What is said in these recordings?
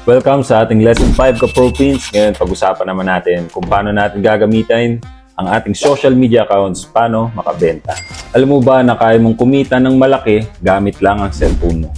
Welcome sa ating Lesson 5 ka-Pro-Pins. Ngayon, pag-usapan naman natin kung paano natin gagamitin ang ating social media accounts, paano makabenta. Alam mo ba na kaya mong kumita ng malaki gamit lang ang cellphone mo?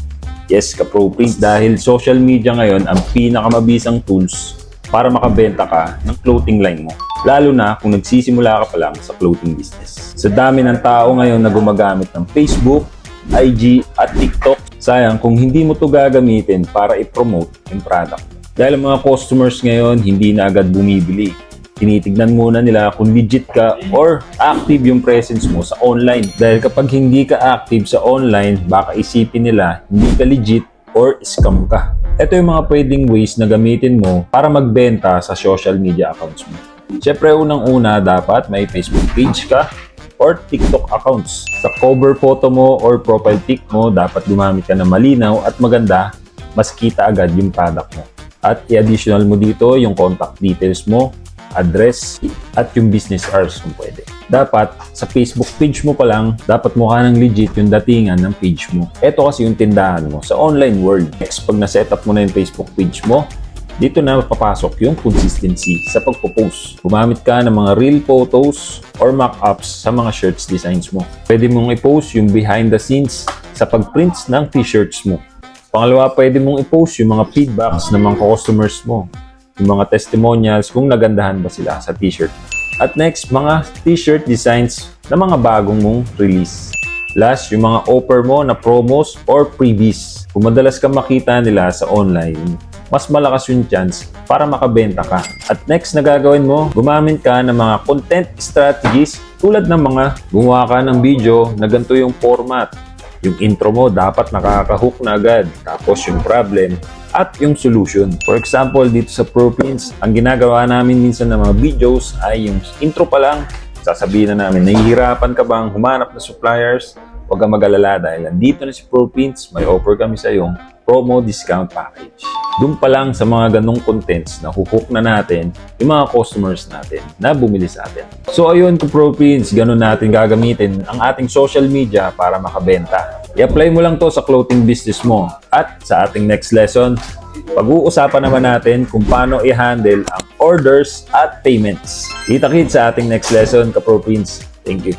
Yes, ka-Pro-Pins, dahil social media ngayon ang pinakamabisang tools para makabenta ka ng clothing line mo. Lalo na kung nagsisimula ka pa lang sa clothing business. Sa dami ng tao ngayon na gumagamit ng Facebook, IG at TikTok, sayang kung hindi mo to gagamitin para i-promote yung product mo. Dahil ang mga customers ngayon hindi na agad bumibili. Tinitignan muna nila kung legit ka or active yung presence mo sa online. Dahil kapag hindi ka active sa online, baka isipin nila hindi ka legit or scam ka. Ito yung mga pwedeng ways na gamitin mo para magbenta sa social media accounts mo. Siyempre, unang-una, dapat may Facebook page ka or TikTok accounts. Sa cover photo mo or profile pic mo, dapat gumamit ka ng malinaw at maganda, mas kita agad yung product mo. At i-additional mo dito yung contact details mo, address, at yung business hours kung pwede. Dapat, sa Facebook page mo pa lang, dapat mukha ng legit yung datingan ng page mo. Ito kasi yung tindahan mo sa online world. Next, pag na-set up mo na yung Facebook page mo, dito na papasok yung consistency sa pagpo-post. Gumamit ka ng mga real photos or mock-ups sa mga shirts designs mo. Pwede mong i-post yung behind the scenes sa pag-prints ng t-shirts mo. Pangalawa, pwede mong i-post yung mga feedbacks ng mga customers mo, yung mga testimonials kung nagandahan ba sila sa t-shirt. At next, mga t-shirt designs na mga bagong mong release. Last, yung mga offer mo na promos or freebies. Kung madalas ka makita nila sa online, mas malakas yung chance para makabenta ka. At next na gagawin mo, gumamit ka ng mga content strategies tulad ng mga gumawa ka ng video na ganito yung format. Yung intro mo dapat nakaka-hook na agad. Tapos yung problem at yung solution. For example, dito sa Pro-Pins, ang ginagawa namin minsan ng mga videos ay yung intro pa lang, sasabihin na namin, nahihirapan ka bang humanap ng suppliers? Huwag kang mag-alala dahil nandito na si Pro-Pins, may offer kami sa iyong promo discount package. Doon pa lang sa mga ganong contents na huhook na natin yung mga customers natin na bumili sa atin. So ayun ko Pro-Pins, ganun natin gagamitin ang ating social media para makabenta. I-apply mo lang to sa clothing business mo. At sa ating next lesson, pag-uusapan naman natin kung paano i-handle ang orders at payments. Kita-kits sa ating next lesson ka Pro-Pins. Thank you.